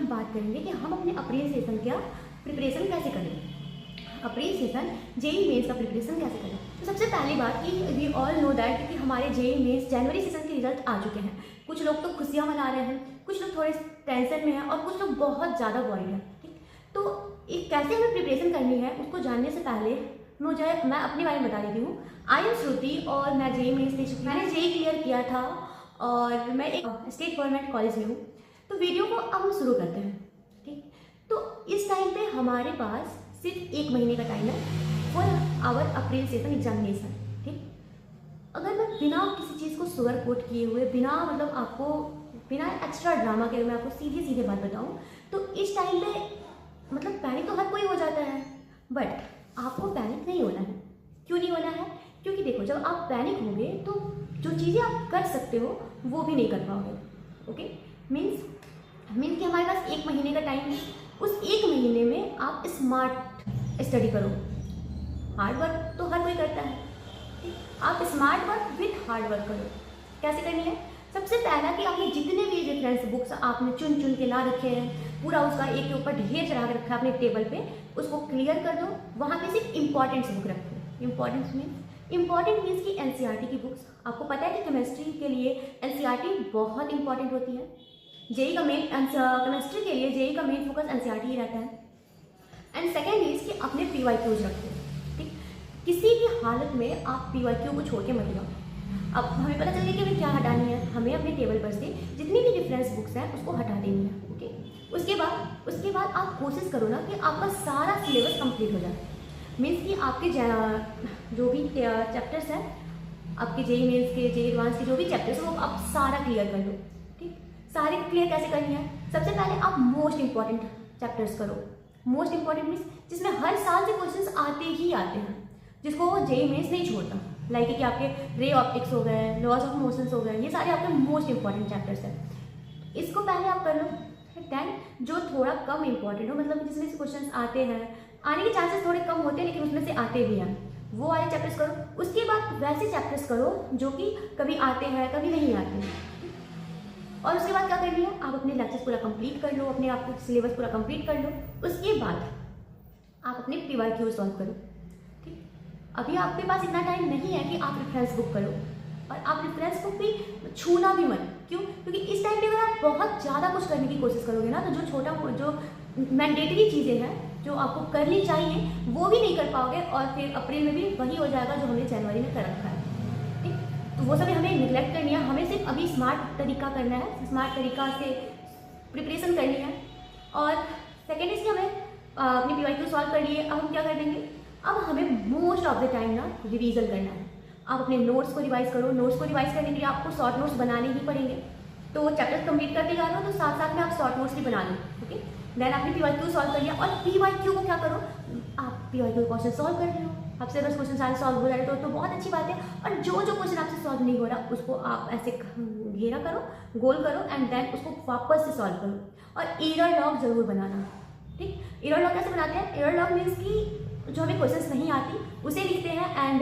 बात करेंगे कि हम अपने अप्रैल सेशन का प्रिपरेशन कैसे करें। अप्रैल सेशन जेई मेंस का प्रिपरेशन कैसे करें। तो सबसे पहली बात कि वी ऑल नो दैट कि हमारे जेई मेंस जनवरी सेशन के रिजल्ट आ चुके हैं। कुछ लोग तो खुशियाँ मना रहे हैं, कुछ लोग थोड़े टेंशन में हैं और कुछ लोग बहुत ज़्यादा वॉरिड हैं। ठीक, तो कैसे हमें प्रिपरेशन करनी है उसको जानने से पहले मैं अपने बारे में बता देती हूँ। आई एम श्रुति और मैं जेई मेंस दे चुकी हूँ। मैंने जेई क्लियर किया था और मैं एक स्टेट गवर्नमेंट कॉलेज में हूँ। तो वीडियो को अब हम शुरू करते हैं। ठीक, तो इस टाइम पे हमारे पास सिर्फ 1 महीने का टाइम है for our April session examination. ठीक, अगर मैं बिना किसी चीज़ को सुगर कोट किए हुए, बिना एक्स्ट्रा ड्रामा के मैं आपको सीधे सीधे बात बताऊं तो इस टाइम पे पैनिक तो हर कोई हो जाता है, बट आपको पैनिक नहीं होना है। क्यों नहीं होना है? क्योंकि देखो, जब आप पैनिक होंगे तो जो चीज़ें आप कर सकते हो वो भी नहीं कर पाओगे। ओके, मीन्स कि हमारे पास 1 महीने का टाइम है। उस 1 महीने में आप स्मार्ट स्टडी करो। हार्ड वर्क तो हर कोई करता है, आप smart work with hard work करो। कैसे करनी है? सबसे पहला कि आपने जितने भी रेफरेंस बुक्स आपने चुन चुन के ला रखे हैं, पूरा उसका एक के ऊपर ढेर चढ़ा के रखा है अपने टेबल पे, उसको क्लियर कर दो। वहाँ पे सिर्फ इंपॉर्टेंट बुक रखो। इंपॉर्टेंट मीन्स कि एनसीईआरटी की बुक्स। आपको पता है कि केमिस्ट्री के लिए एनसीईआरटी बहुत इंपॉर्टेंट होती है। जेई का मेन केमिस्ट्री के लिए जेई का मेन फोकस एनसीईआरटी ही रहता है। एंड सेकेंड इज कि अपने पीवाईक्यूज रखो। ठीक, किसी भी हालत में आप पीवाईक्यू को छोड़ के मत जाओ। अब हमें पता चल गया कि हमें क्या हटानी है। हमें अपने टेबल पर से जितनी भी रेफरेंस बुक्स हैं उसको हटा देनी है। ओके, उसके बाद आप कोशिश करो ना कि आपका सारा सिलेबस कंप्लीट हो जाए। मीन्स कि आपके जो भी चैप्टर्स हैं, आपके जेई मेंस के, जेई एडवांस के जो भी चैप्टर्स हैं वो आप सारा क्लियर कर लो। ठीक, सारे क्लियर कैसे करनी है? सबसे पहले आप मोस्ट इंपॉर्टेंट चैप्टर्स करो। मोस्ट इंपॉर्टेंट मीन्स जिसमें हर साल से क्वेश्चंस आते ही आते हैं, जिसको जेई मेंस नहीं छोड़ता। लाइक कि आपके रे ऑप्टिक्स हो गए, लॉस ऑफ मोशंस हो गए, ये सारे आपके मोस्ट इंपॉर्टेंट चैप्टर्स हैं। इसको पहले आप कर लो। देन जो थोड़ा कम इंपॉर्टेंट हो, जिसमें से क्वेश्चन आते हैं, आने के चांसेस थोड़े कम होते हैं लेकिन उसमें से आते भी हैं, वो वाले चैप्टर्स करो। उसके बाद वैसे चैप्टर्स करो जो कि कभी आते हैं कभी नहीं आते। और उसके बाद क्या करनी है? आप अपने लेक्चर्स पूरा कंप्लीट कर लो, अपने आप को सिलेबस पूरा कंप्लीट कर लो। उसके बाद आप अपने पीवाईक्यू सॉल्व करो। ठीक, अभी आपके पास इतना टाइम नहीं है कि आप रेफरेंस बुक करो, और आप रेफरेंस बुक भी छूना भी मत। क्यों? क्योंकि इस टाइम पे अगर आप बहुत ज़्यादा कुछ करने की कोशिश करोगे ना, तो जो मैंडेटरी चीज़ें हैं जो आपको करनी चाहिए वो भी नहीं कर पाओगे, और फिर अप्रैल में भी वही हो जाएगा जो हमने जनवरी में कर रखा है। ठीक, तो वो सब हमें निगलेक्ट करनी है। हमें सिर्फ अभी स्मार्ट तरीका करना है, स्मार्ट तरीका से प्रिपरेशन करनी है। और सेकेंड इज कि हमें अपनी पीवाईक्यू सॉल्व कर लिए। अब हम क्या कर देंगे? अब हमें मोस्ट ऑफ द टाइम ना रिवीजन करना है। आप अपने नोट्स को रिवाइज करो। नोट्स को रिवाइज करने के लिए आपको शॉर्ट नोट्स बनाने ही पड़ेंगे। तो चैप्टर कंप्लीट करते जा रहे हो तो साथ साथ में आप शॉर्ट नोट्स भी बना लो। ओके, देन आपने पीवाईक्यू सॉल्व कर लिया। और पीवाईक्यू को क्या करो? आप पीवाईक्यू क्वेश्चन सॉल्व कर रहे हो, आपसे बस क्वेश्चन सारे सॉल्व हो जाए तो बहुत अच्छी बात है। और जो क्वेश्चन आपसे सॉल्व नहीं हो रहा उसको आप ऐसे घेरा करो, गोल करो, एंड देन उसको वापस से सॉल्व करो। और एरर लॉग जरूर बनाना। ठीक, एरर लॉग कैसे बनाते हैं? एरर लॉग मीन्स कि जो हमें क्वेश्चंस नहीं आती उसे लिखते हैं। एंड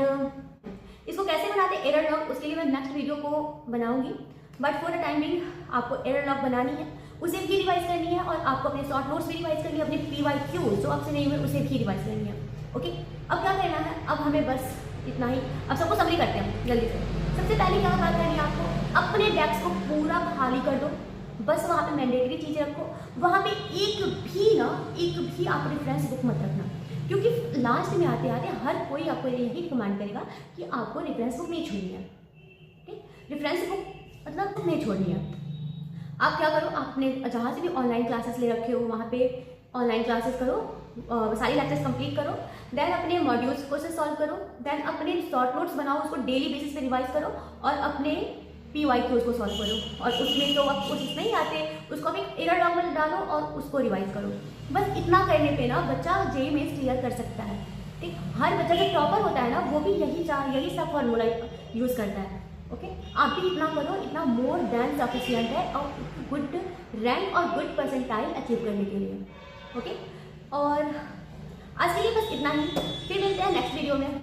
इसको कैसे बनाते हैं एरर लॉग, उसके लिए मैं नेक्स्ट वीडियो को बनाऊंगी। But for the time being आपको एरर लॉग बनानी है, उसे भी रिवाइज करनी है, और आपको अपने शॉर्ट नोट्स भी रिवाइज करनी है, अपने पीवाईक्यू जो आपसे नहीं हुए उसे भी रिवाइज करनी है। ओके, अब क्या करना है? अब हमें बस इतना ही। अब सबको समरी करते हैं जल्दी से। सबसे पहले क्या बात करनी है आपको? अपने डेस्क को पूरा खाली कर दो। बस वहाँ पे मैंडेटरी चीज़ें रखो। वहाँ पे एक भी आप रेफरेंस बुक मत रखना, क्योंकि लास्ट में आते आते हर कोई आपको यही कमांड करेगा कि आपको रेफरेंस बुक नहीं छोड़नी है। ठीक, रेफरेंस बुक नहीं छोड़नी है। आप क्या करो? आपने जहाँ से भी ऑनलाइन क्लासेस ले रखे हो वहाँ पे ऑनलाइन क्लासेस करो, सारी लेक्चर्स कंप्लीट करो। देन अपने मॉड्यूल्स को से सॉल्व करो। देन अपने शॉर्ट नोट्स बनाओ, उसको डेली बेसिस पे रिवाइज करो, और अपने पीवाईक्यूज को सॉल्व करो। और उसमें जो आप क्वेश्चन नहीं आते उसको भी एरर लॉग में डालो और उसको रिवाइज करो। बस इतना करने पे ना बच्चा जेई मेंस क्लियर कर सकता है। ठीक, हर बच्चा जो टॉपर होता है ना वो भी यही सब फॉर्मूला यूज़ करता है। ओके, आप भी इतना करो, इतना मोर देन सफिशिएंट है और गुड रैंक और गुड परसेंटाइल अचीव करने के लिए। ओके, और आज के लिए बस इतना ही। फिर मिलते हैं नेक्स्ट वीडियो में।